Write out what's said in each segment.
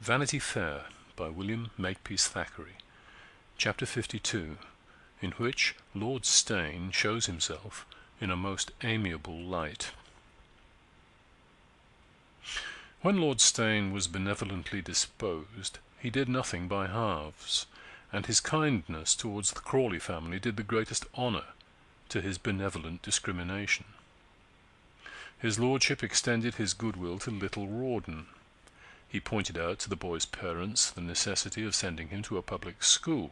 Vanity Fair by William Makepeace Thackeray, Chapter 52, in which Lord Steyne shows himself in a most amiable light. When Lord Steyne was benevolently disposed, he did nothing by halves, and his kindness towards the Crawley family did the greatest honour to his benevolent discrimination. His lordship extended his goodwill to little Rawdon. He pointed out to the boy's parents the necessity of sending him to a public school,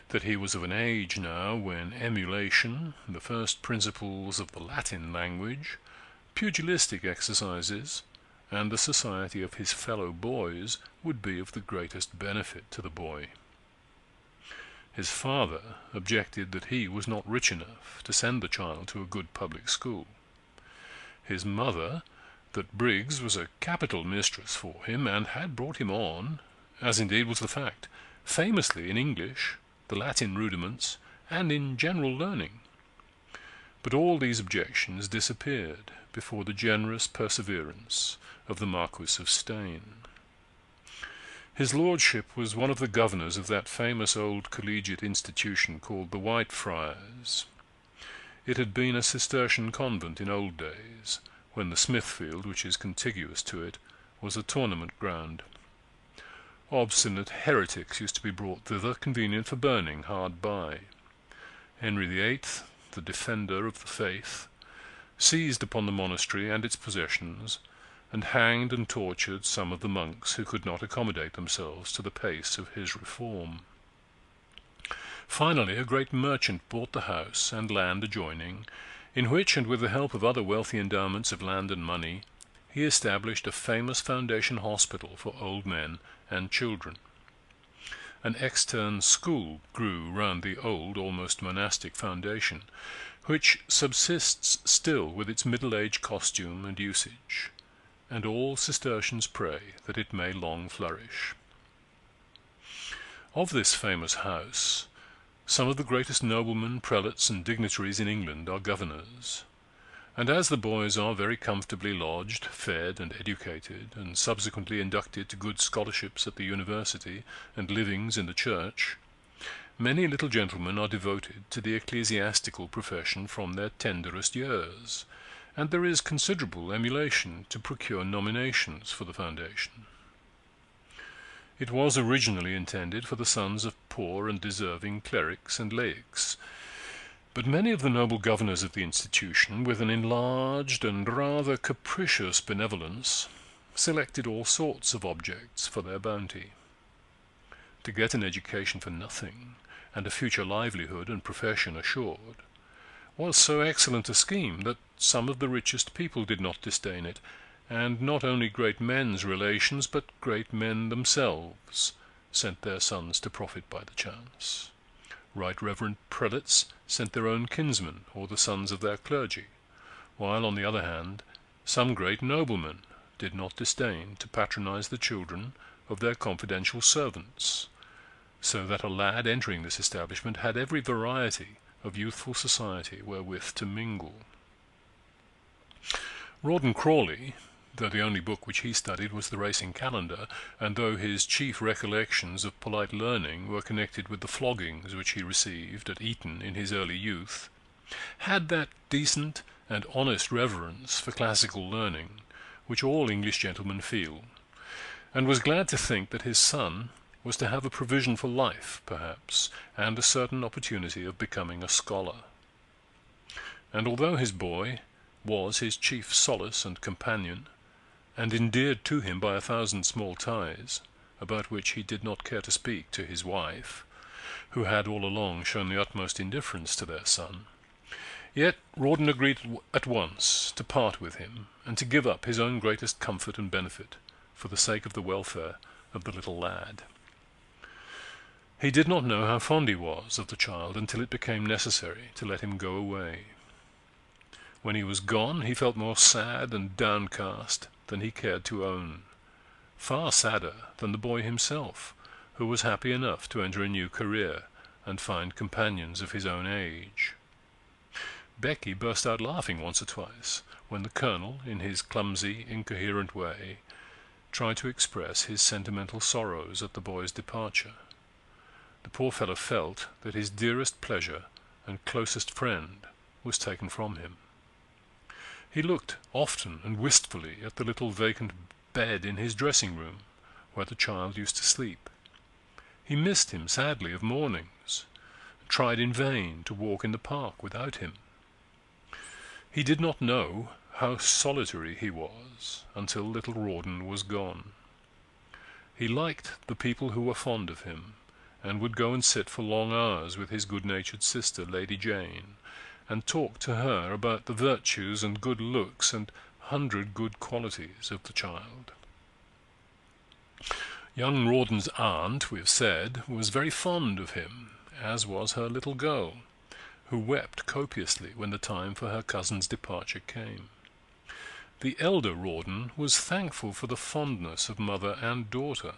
that he was of an age now when emulation, the first principles of the Latin language, pugilistic exercises, and the society of his fellow boys would be of the greatest benefit to the boy. His father objected that he was not rich enough to send the child to a good public school. His mother, that Briggs was a capital mistress for him, and had brought him on, as indeed was the fact, famously in English, the Latin rudiments, and in general learning. But all these objections disappeared before the generous perseverance of the Marquis of Steyne. His lordship was one of the governors of that famous old collegiate institution called the Whitefriars. It had been a Cistercian convent in old days, when the Smithfield, which is contiguous to it, was a tournament ground. Obstinate heretics used to be brought thither, convenient for burning hard by. Henry VIII, the defender of the faith, seized upon the monastery and its possessions, and hanged and tortured some of the monks who could not accommodate themselves to the pace of his reform. Finally, a great merchant bought the house and land adjoining, in which, and with the help of other wealthy endowments of land and money, he established a famous foundation hospital for old men and children. An extern school grew round the old, almost monastic foundation, which subsists still with its middle-age costume and usage, and all Cistercians pray that it may long flourish. Of this famous house, some of the greatest noblemen, prelates, and dignitaries in England are governors, and as the boys are very comfortably lodged, fed, and educated, and subsequently inducted to good scholarships at the university and livings in the church, many little gentlemen are devoted to the ecclesiastical profession from their tenderest years, and there is considerable emulation to procure nominations for the foundation. It was originally intended for the sons of poor and deserving clerics and laics, but many of the noble governors of the institution, with an enlarged and rather capricious benevolence, selected all sorts of objects for their bounty. To get an education for nothing, and a future livelihood and profession assured, was so excellent a scheme that some of the richest people did not disdain it, and not only great men's relations, but great men themselves sent their sons to profit by the chance. Right reverend prelates sent their own kinsmen, or the sons of their clergy, while, on the other hand, some great noblemen did not disdain to patronize the children of their confidential servants, so that a lad entering this establishment had every variety of youthful society wherewith to mingle. Rawdon Crawley, though the only book which he studied was the racing calendar, and though his chief recollections of polite learning were connected with the floggings which he received at Eton in his early youth, had that decent and honest reverence for classical learning which all English gentlemen feel, and was glad to think that his son was to have a provision for life, perhaps, and a certain opportunity of becoming a scholar. And although his boy was his chief solace and companion, and endeared to him by 1,000 small ties, about which he did not care to speak to his wife, who had all along shown the utmost indifference to their son, yet Rawdon agreed at once to part with him, and to give up his own greatest comfort and benefit for the sake of the welfare of the little lad. He did not know how fond he was of the child until it became necessary to let him go away. When he was gone, he felt more sad and downcast than he cared to own, far sadder than the boy himself, who was happy enough to enter a new career and find companions of his own age. Becky burst out laughing once or twice when the colonel, in his clumsy, incoherent way, tried to express his sentimental sorrows at the boy's departure. The poor fellow felt that his dearest pleasure and closest friend was taken from him. He looked often and wistfully at the little vacant bed in his dressing-room, where the child used to sleep. He missed him sadly of mornings, and tried in vain to walk in the park without him. He did not know how solitary he was until little Rawdon was gone. He liked the people who were fond of him, and would go and sit for long hours with his good-natured sister, Lady Jane, and talk to her about the virtues and good looks and 100 good qualities of the child. Young Rawdon's aunt, we have said, was very fond of him, as was her little girl, who wept copiously when the time for her cousin's departure came. The elder Rawdon was thankful for the fondness of mother and daughter.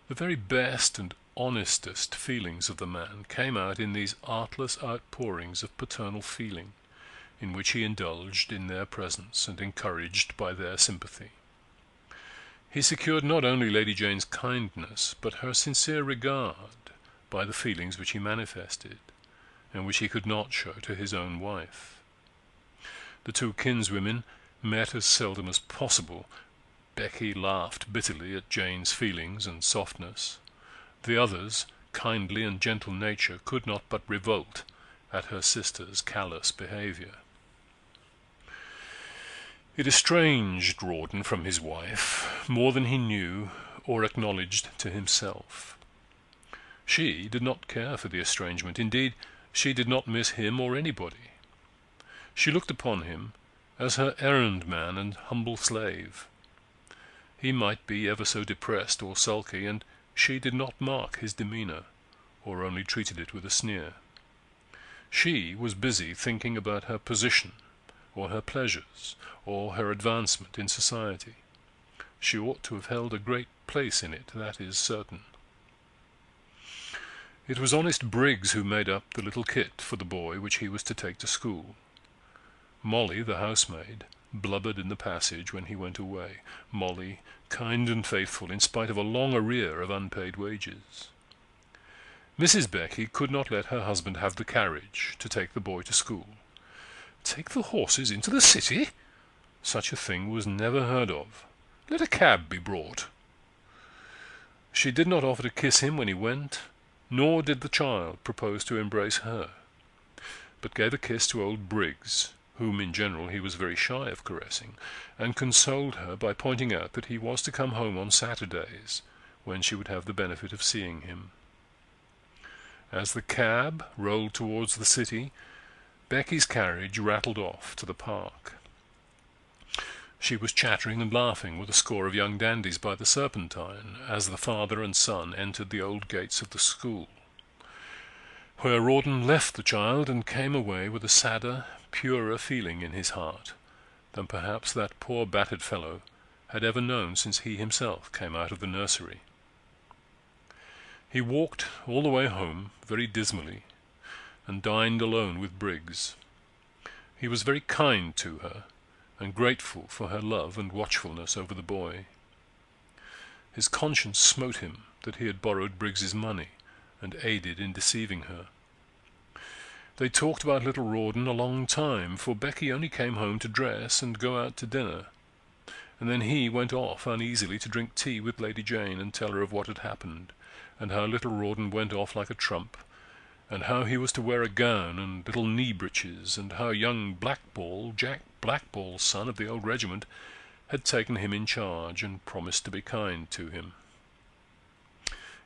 The very best and honestest feelings of the man came out in these artless outpourings of paternal feeling, in which he indulged in their presence and encouraged by their sympathy. He secured not only Lady Jane's kindness, but her sincere regard by the feelings which he manifested, and which he could not show to his own wife. The two kinswomen met as seldom as possible. Becky laughed bitterly at Jane's feelings and softness. The other's kindly and gentle nature could not but revolt at her sister's callous behavior. It estranged Rawdon from his wife more than he knew or acknowledged to himself. She did not care for the estrangement. Indeed, she did not miss him or anybody. She looked upon him as her errand-man and humble slave. He might be ever so depressed or sulky, and she did not mark his demeanor, or only treated it with a sneer. She was busy thinking about her position, or her pleasures, or her advancement in society. She ought to have held a great place in it, that is certain. It was honest Briggs who made up the little kit for the boy which he was to take to school. Molly, the housemaid, blubbered in the passage when he went away. Molly, kind and faithful, in spite of a long arrear of unpaid wages. Mrs. Becky could not let her husband have the carriage to take the boy to school. Take the horses into the city? Such a thing was never heard of. Let a cab be brought. She did not offer to kiss him when he went, nor did the child propose to embrace her, but gave a kiss to old Briggs, whom in general he was very shy of caressing, and consoled her by pointing out that he was to come home on Saturdays, when she would have the benefit of seeing him. As the cab rolled towards the city, Becky's carriage rattled off to the park. She was chattering and laughing with a score of young dandies by the Serpentine as the father and son entered the old gates of the school, where Rawdon left the child and came away with a sadder, purer feeling in his heart than perhaps that poor battered fellow had ever known since he himself came out of the nursery. He walked all the way home very dismally, and dined alone with Briggs. He was very kind to her, and grateful for her love and watchfulness over the boy. His conscience smote him that he had borrowed Briggs's money and aided in deceiving her. They talked about little Rawdon a long time, for Becky only came home to dress and go out to dinner, and then he went off uneasily to drink tea with Lady Jane and tell her of what had happened, and how little Rawdon went off like a trump, and how he was to wear a gown and little knee-breeches, and how young Blackball, Jack Blackball's son of the old regiment, had taken him in charge and promised to be kind to him.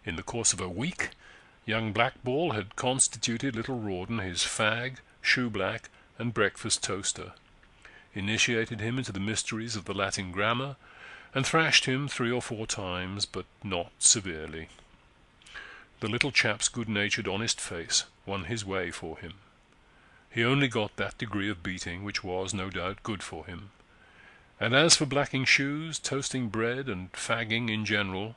In the course of a week, young Blackball had constituted little Rawdon his fag, shoeblack, and breakfast toaster, initiated him into the mysteries of the Latin grammar, and thrashed him 3 or 4 times, but not severely. The little chap's good-natured, honest face won his way for him. He only got that degree of beating which was, no doubt, good for him. And as for blacking shoes, toasting bread, and fagging in general,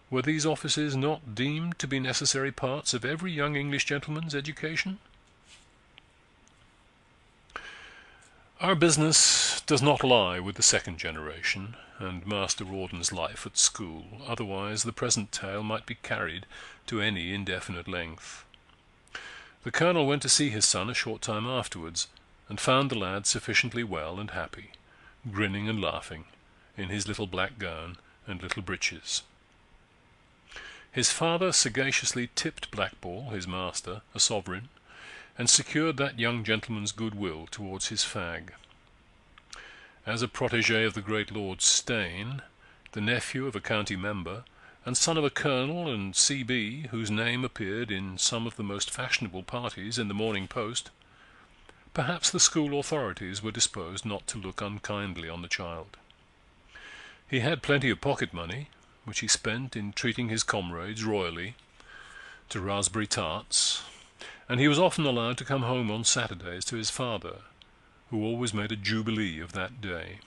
were these offices not deemed to be necessary parts of every young English gentleman's education? Our business does not lie with the second generation, and Master Rawdon's life at school, otherwise the present tale might be carried to any indefinite length. The colonel went to see his son a short time afterwards, and found the lad sufficiently well and happy, grinning and laughing, in his little black gown and little breeches. His father sagaciously tipped Blackball, his master, a sovereign, and secured that young gentleman's goodwill towards his fag. As a protégé of the great Lord Steyne, the nephew of a county member, and son of a colonel and C.B. whose name appeared in some of the most fashionable parties in the Morning Post, perhaps the school authorities were disposed not to look unkindly on the child. He had plenty of pocket money, which he spent in treating his comrades royally to raspberry tarts, and he was often allowed to come home on Saturdays to his father, who always made a jubilee of that day.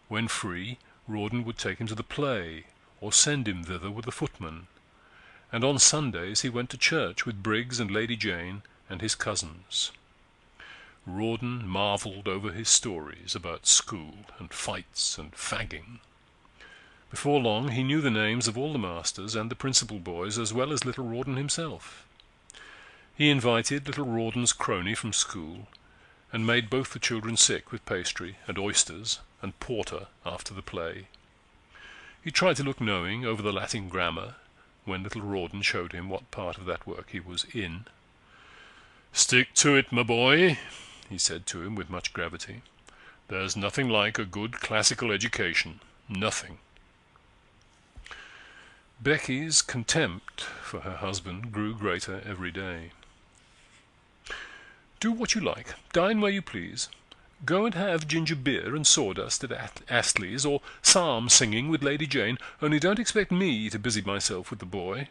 When free, Rawdon would take him to the play, or send him thither with a footman, and on Sundays he went to church with Briggs and Lady Jane and his cousins. Rawdon marvelled over his stories about school and fights and fagging. Before long he knew the names of all the masters and the principal boys as well as little Rawdon himself. He invited little Rawdon's crony from school, and made both the children sick with pastry and oysters and porter after the play. He tried to look knowing over the Latin grammar when little Rawdon showed him what part of that work he was in. "Stick to it, my boy," he said to him with much gravity. "There's nothing like a good classical education. Nothing." Becky's contempt for her husband grew greater every day. "Do what you like, dine where you please. Go and have ginger beer and sawdust at Astley's, or psalm singing with Lady Jane, only don't expect me to busy myself with the boy.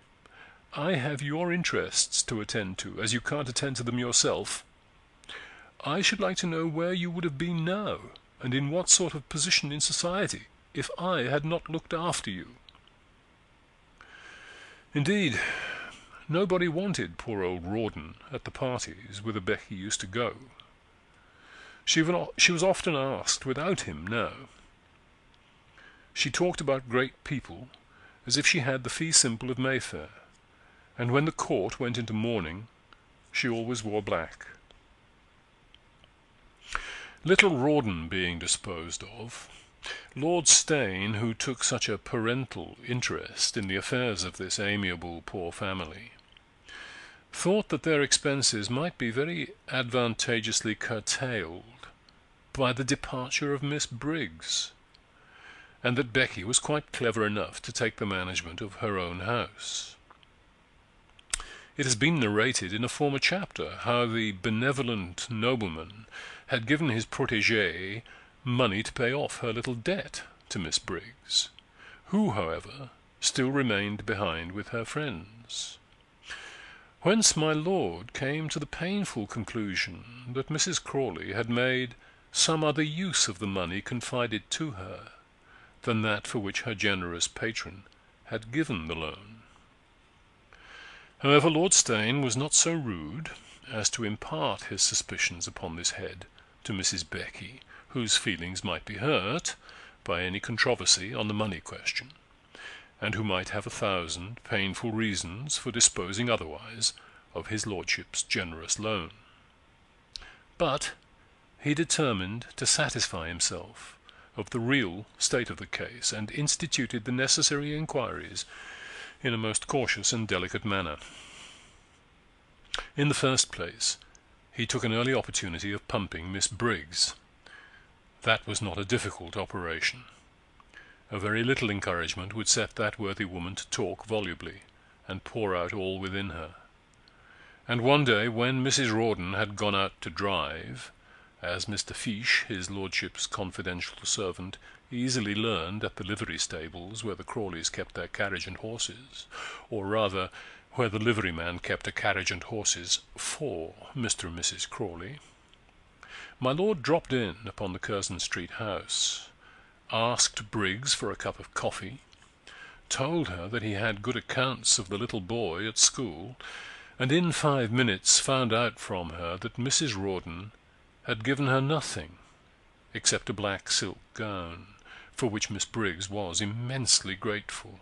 I have your interests to attend to, as you can't attend to them yourself. I should like to know where you would have been now, and in what sort of position in society, if I had not looked after you." Indeed, nobody wanted poor old Rawdon at the parties whither Becky used to go. She was often asked without him now. She talked about great people as if she had the fee simple of Mayfair, and when the court went into mourning, she always wore black. Little Rawdon being disposed of, Lord Steyne, who took such a parental interest in the affairs of this amiable poor family, thought that their expenses might be very advantageously curtailed by the departure of Miss Briggs, and that Becky was quite clever enough to take the management of her own house. It has been narrated in a former chapter how the benevolent nobleman had given his protégée money to pay off her little debt to Miss Briggs, who, however, still remained behind with her friends. Whence my lord came to the painful conclusion that Mrs. Crawley had made some other use of the money confided to her than that for which her generous patron had given the loan. However, Lord Steyne was not so rude as to impart his suspicions upon this head to Mrs. Becky, whose feelings might be hurt by any controversy on the money question, and who might have 1,000 painful reasons for disposing otherwise of his lordship's generous loan. But he determined to satisfy himself of the real state of the case, and instituted the necessary inquiries in a most cautious and delicate manner. In the first place, he took an early opportunity of pumping Miss Briggs. That was not a difficult operation. A very little encouragement would set that worthy woman to talk volubly, and pour out all within her. And one day, when Mrs. Rawdon had gone out to drive, as Mr. Fiche, his lordship's confidential servant, easily learned at the livery stables where the Crawleys kept their carriage and horses, or rather where the liveryman kept a carriage and horses for Mr. and Mrs. Crawley, my lord dropped in upon the Curzon Street house, asked Briggs for a cup of coffee, told her that he had good accounts of the little boy at school, and in 5 minutes found out from her that Mrs. Rawdon had given her nothing except a black silk gown, for which Miss Briggs was immensely grateful.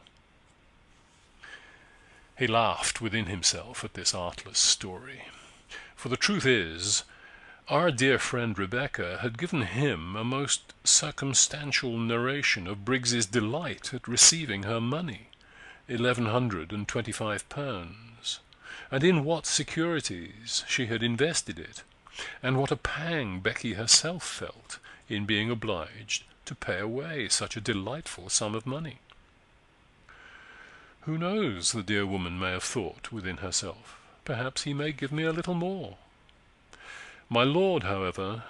He laughed within himself at this artless story, for the truth is, our dear friend Rebecca had given him a most circumstantial narration of Briggs's delight at receiving her money, £1,125, and in what securities she had invested it, and what a pang Becky herself felt in being obliged to pay away such a delightful sum of money. Who knows, the dear woman may have thought within herself, perhaps he may give me a little more. My lord, however,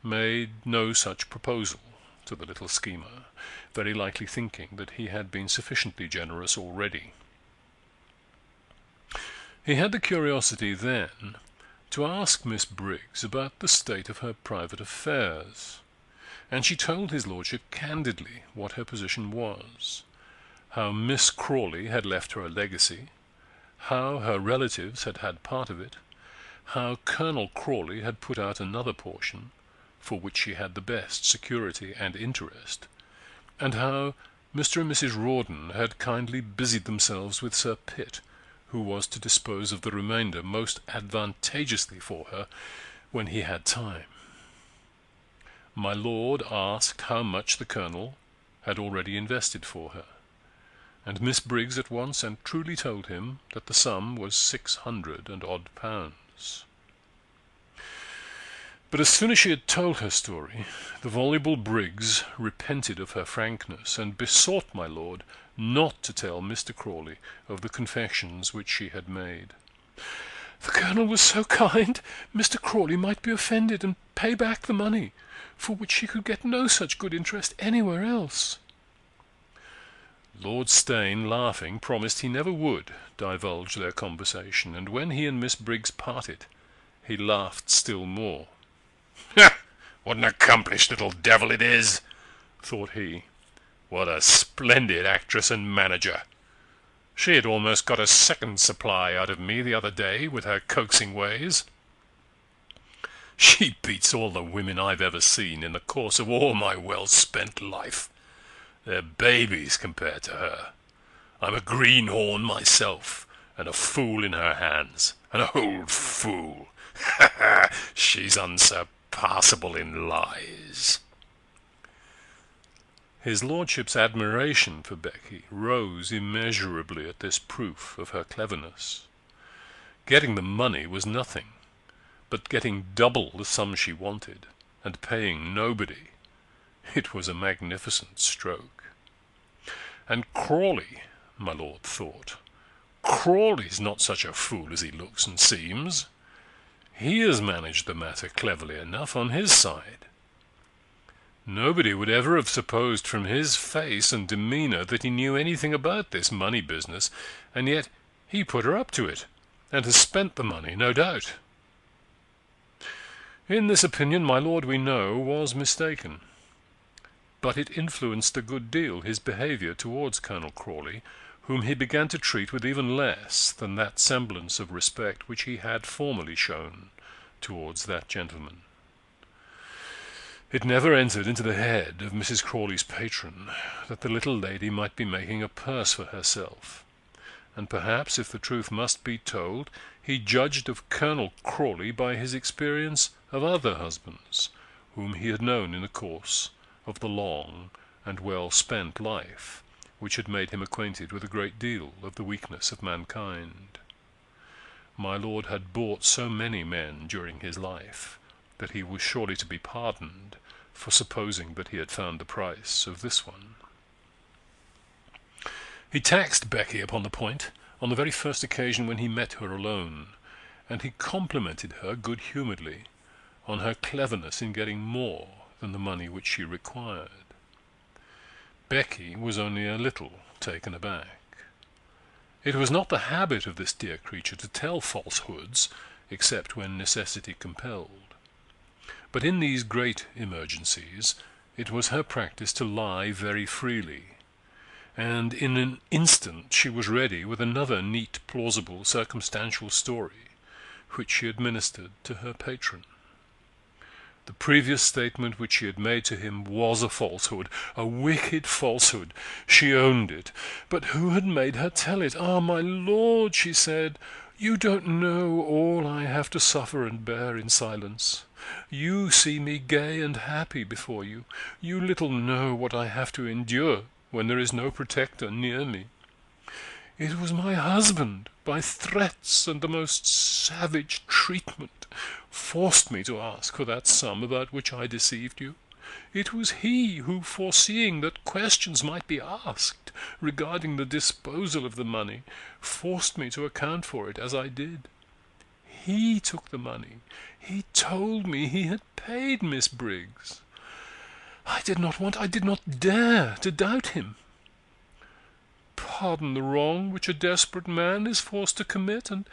made no such proposal to the little schemer, very likely thinking that he had been sufficiently generous already. He had the curiosity then to ask Miss Briggs about the state of her private affairs, and she told his lordship candidly what her position was, how Miss Crawley had left her a legacy, how her relatives had had part of it, how Colonel Crawley had put out another portion, for which she had the best security and interest, and how Mr. and Mrs. Rawdon had kindly busied themselves with Sir Pitt, who was to dispose of the remainder most advantageously for her when he had time. My lord asked how much the Colonel had already invested for her, and Miss Briggs at once and truly told him that the sum was £600 and odd. But as soon as she had told her story, the voluble Briggs repented of her frankness, and besought my lord not to tell Mr. Crawley of the confessions which she had made. The Colonel was so kind, Mr. Crawley might be offended and pay back the money, for which she could get no such good interest anywhere else. Lord Steyne, laughing, promised he never would divulge their conversation, and when he and Miss Briggs parted, he laughed still more. "What an accomplished little devil it is," thought he. "What a splendid actress and manager! She had almost got a second supply out of me the other day with her coaxing ways. She beats all the women I've ever seen in the course of all my well-spent life. They're babies compared to her. I'm a greenhorn myself, and a fool in her hands, an old fool. She's unsurpassable in lies." His lordship's admiration for Becky rose immeasurably at this proof of her cleverness. Getting the money was nothing, but getting double the sum she wanted, and paying nobody, it was a magnificent stroke. And Crawley, my lord thought, Crawley's not such a fool as he looks and seems. He has managed the matter cleverly enough on his side. Nobody would ever have supposed from his face and demeanor that he knew anything about this money business, and yet he put her up to it, and has spent the money, no doubt. In this opinion, my lord, we know, was mistaken. But it influenced a good deal his behavior towards Colonel Crawley, whom he began to treat with even less than that semblance of respect which he had formerly shown towards that gentleman. It never entered into the head of Mrs. Crawley's patron that the little lady might be making a purse for herself, and perhaps, if the truth must be told, he judged of Colonel Crawley by his experience of other husbands, whom he had known in the course of the long and well-spent life which had made him acquainted with a great deal of the weakness of mankind. My lord had bought so many men during his life that he was surely to be pardoned for supposing that he had found the price of this one. He taxed Becky upon the point on the very first occasion when he met her alone, and he complimented her good-humouredly on her cleverness in getting more than the money which she required. Becky was only a little taken aback. It was not the habit of this dear creature to tell falsehoods, except when necessity compelled. But in these great emergencies it was her practice to lie very freely, and in an instant she was ready with another neat, plausible, circumstantial story, which she administered to her patron. The previous statement which she had made to him was a falsehood, a wicked falsehood. She owned it. But who had made her tell it? "Ah, my lord," she said, "you don't know all I have to suffer and bear in silence. You see me gay and happy before you. You little know what I have to endure when there is no protector near me. It was my husband, by threats and the most savage treatment, forced me to ask for that sum about which I deceived you. It was he who, foreseeing that questions might be asked regarding the disposal of the money, forced me to account for it as I did. He took the money. He told me he had paid Miss Briggs. I did not dare to doubt him. Pardon the wrong which a desperate man is forced to commit, and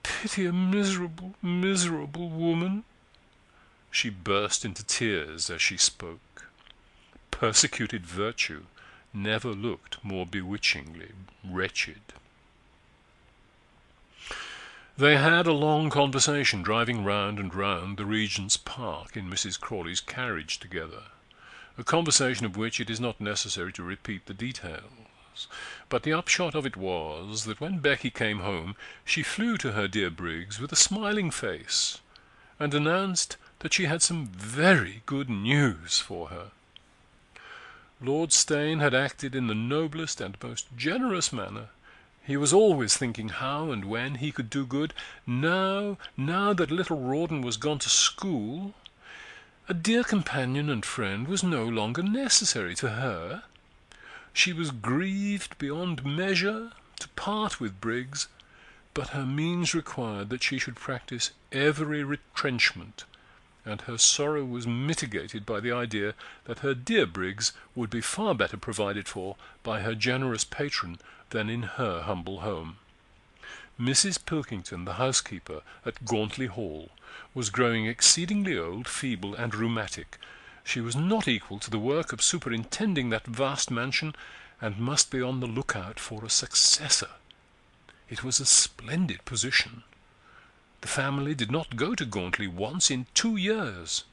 pity a miserable, miserable woman." She burst into tears as she spoke. Persecuted virtue never looked more bewitchingly wretched. They had a long conversation driving round and round the Regent's Park in Mrs. Crawley's carriage together, a conversation of which it is not necessary to repeat the details. But the upshot of it was that when Becky came home she flew to her dear Briggs with a smiling face and announced that she had some very good news for her. Lord Steyne had acted in the noblest and most generous manner. He was always thinking how and when he could do good. Now that little Rawdon was gone to school, a dear companion and friend was no longer necessary to her. She was grieved beyond measure to part with Briggs, but her means required that she should practice every retrenchment, and her sorrow was mitigated by the idea that her dear Briggs would be far better provided for by her generous patron than in her humble home. Mrs. Pilkington, the housekeeper at Gauntly Hall, was growing exceedingly old, feeble, and rheumatic. She was not equal to the work of superintending that vast mansion, and must be on the lookout for a successor. It was a splendid position. The family did not go to Gauntly once in 2 years.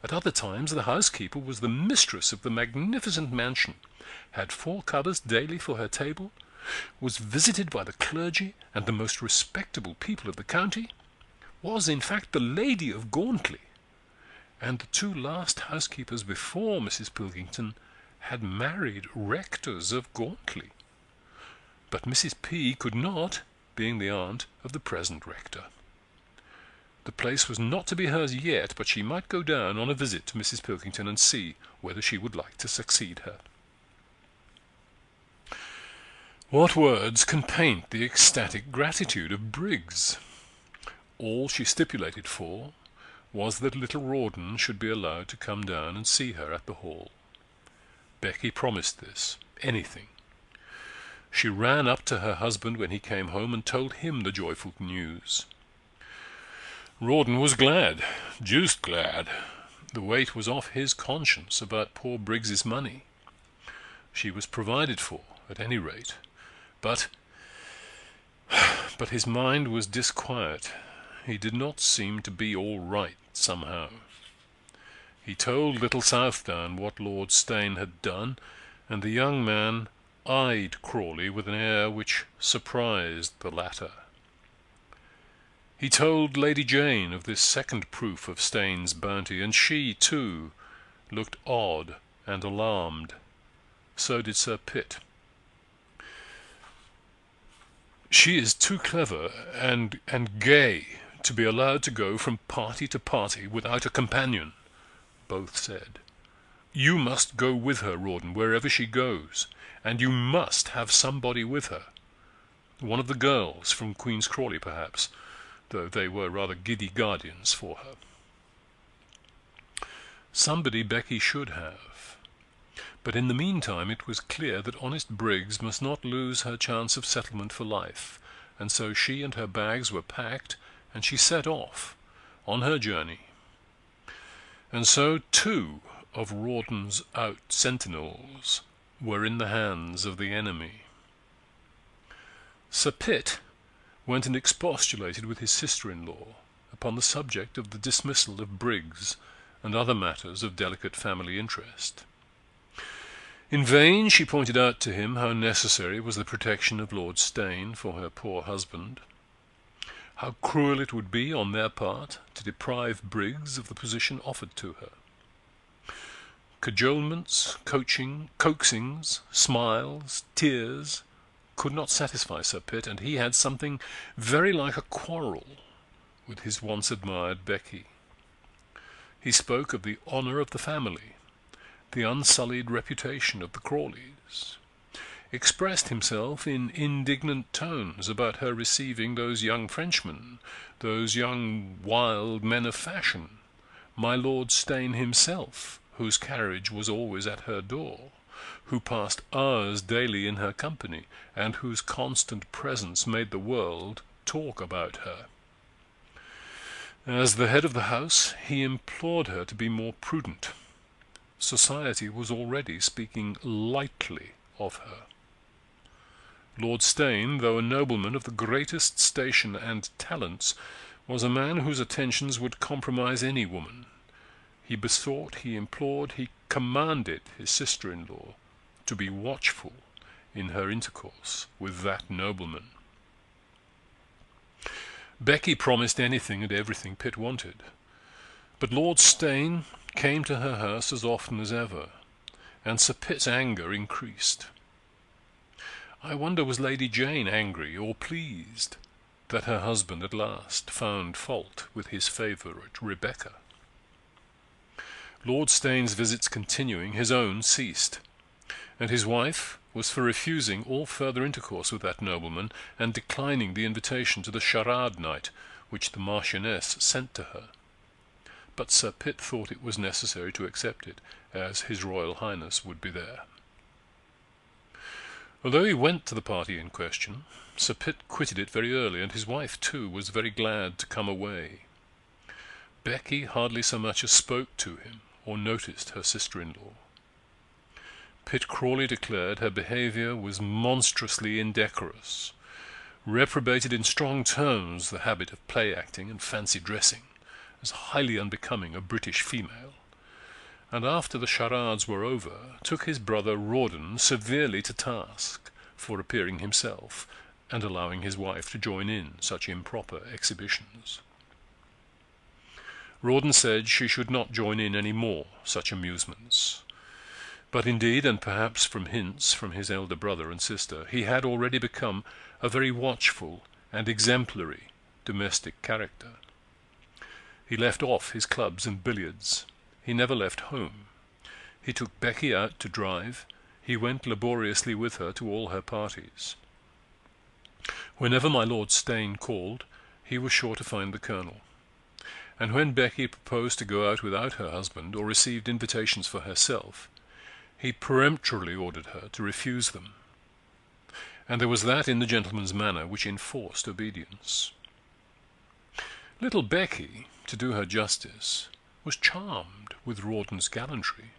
At other times the housekeeper was the mistress of the magnificent mansion, had 4 covers daily for her table, was visited by the clergy and the most respectable people of the county, was in fact the lady of Gauntly, and the 2 last housekeepers before Mrs. Pilkington had married rectors of Gauntly. But Mrs. P. could not, being the aunt of the present rector. The place was not to be hers yet, but she might go down on a visit to Mrs. Pilkington and see whether she would like to succeed her. What words can paint the ecstatic gratitude of Briggs? All she stipulated for was that little Rawdon should be allowed to come down and see her at the Hall. Becky promised this, anything. She ran up to her husband when he came home and told him the joyful news. Rawdon was glad, deuced glad. The weight was off his conscience about poor Briggs's money. She was provided for, at any rate. But his mind was disquiet. He did not seem to be all right, somehow. He told little Southdown what Lord Steyne had done, and the young man eyed Crawley with an air which surprised the latter. He told Lady Jane of this second proof of Steyne's bounty, and she, too, looked odd and alarmed. So did Sir Pitt. "She is too clever and gay to be allowed to go from party to party without a companion," both said. "You must go with her, Rawdon, wherever she goes, and you must have somebody with her. One of the girls from Queen's Crawley, perhaps, though they were rather giddy guardians for her. Somebody Becky should have. But in the meantime it was clear that honest Briggs must not lose her chance of settlement for life, and so she and her bags were packed, and she set off on her journey. And so 2 of Rawdon's out-sentinels were in the hands of the enemy. Sir Pitt went and expostulated with his sister-in-law upon the subject of the dismissal of Briggs, and other matters of delicate family interest. In vain she pointed out to him how necessary was the protection of Lord Steyne for her poor husband, how cruel it would be on their part to deprive Briggs of the position offered to her. Cajolements, coaxings, smiles, tears could not satisfy Sir Pitt, and he had something very like a quarrel with his once admired Becky. He spoke of the honour of the family, the unsullied reputation of the Crawleys, expressed himself in indignant tones about her receiving those young Frenchmen, those young wild men of fashion, my Lord Steyne himself, whose carriage was always at her door, who passed hours daily in her company, and whose constant presence made the world talk about her. As the head of the house, he implored her to be more prudent. Society was already speaking lightly of her. Lord Steyne, though a nobleman of the greatest station and talents, was a man whose attentions would compromise any woman. He besought, he implored, he commanded his sister-in-law to be watchful in her intercourse with that nobleman. Becky promised anything and everything Pitt wanted, but Lord Steyne came to her house as often as ever, and Sir Pitt's anger increased. I wonder, was Lady Jane angry or pleased that her husband at last found fault with his favourite Rebecca? Lord Steyne's visits continuing, his own ceased, and his wife was for refusing all further intercourse with that nobleman, and declining the invitation to the charade night which the Marchioness sent to her. But Sir Pitt thought it was necessary to accept it, as His Royal Highness would be there. Although he went to the party in question, Sir Pitt quitted it very early, and his wife, too, was very glad to come away. Becky hardly so much as spoke to him, or noticed her sister-in-law. Pitt Crawley declared her behaviour was monstrously indecorous, reprobated in strong terms the habit of play-acting and fancy dressing, as highly unbecoming a British female, and after the charades were over, took his brother Rawdon severely to task for appearing himself, and allowing his wife to join in such improper exhibitions. Rawdon said she should not join in any more such amusements. But indeed, and perhaps from hints from his elder brother and sister, he had already become a very watchful and exemplary domestic character. He left off his clubs and billiards. He never left home. He took Becky out to drive. He went laboriously with her to all her parties. Whenever my Lord Steyne called, he was sure to find the Colonel. And when Becky proposed to go out without her husband, or received invitations for herself, he peremptorily ordered her to refuse them. And there was that in the gentleman's manner which enforced obedience. Little Becky, to do her justice, was charmed with Rawdon's gallantry.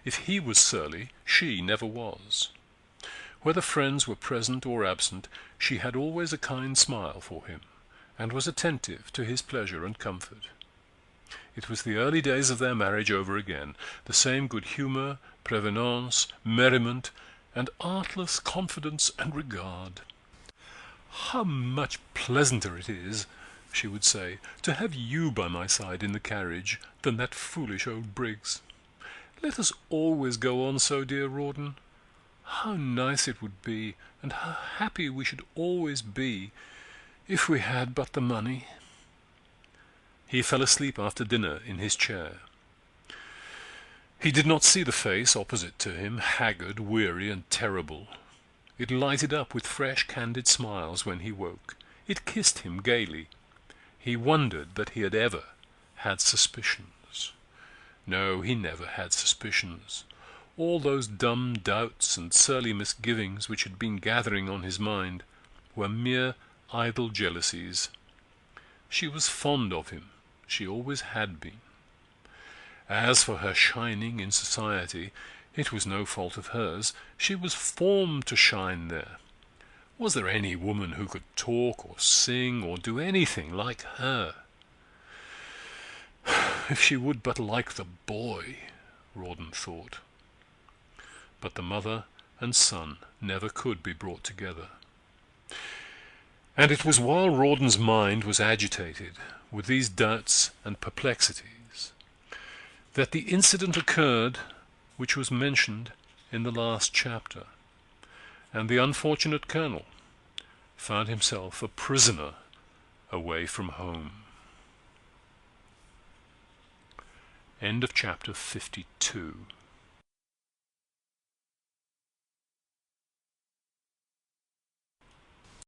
If he was surly, she never was. Whether friends were present or absent, she had always a kind smile for him, and was attentive to his pleasure and comfort. It was the early days of their marriage over again, the same good humour, prévenance, merriment, and artless confidence and regard. "How much pleasanter it is," she would say, "to have you by my side in the carriage than that foolish old Briggs. Let us always go on so, dear Rawdon. How nice it would be, and how happy we should always be, if we had but the money." He fell asleep after dinner in his chair. He did not see the face opposite to him, haggard, weary, and terrible. It lighted up with fresh, candid smiles when he woke. It kissed him gaily. He wondered that he had ever had suspicions. No, he never had suspicions. All those dumb doubts and surly misgivings which had been gathering on his mind were mere idle jealousies. She was fond of him. She always had been. As for her shining in society, it was no fault of hers. She was formed to shine there. Was there any woman who could talk or sing or do anything like her? if she would but like the boy, Rawdon thought. But the mother and son never could be brought together. And it was while Rawdon's mind was agitated with these doubts and perplexities that the incident occurred which was mentioned in the last chapter, and the unfortunate colonel found himself a prisoner away from home. End of chapter 52.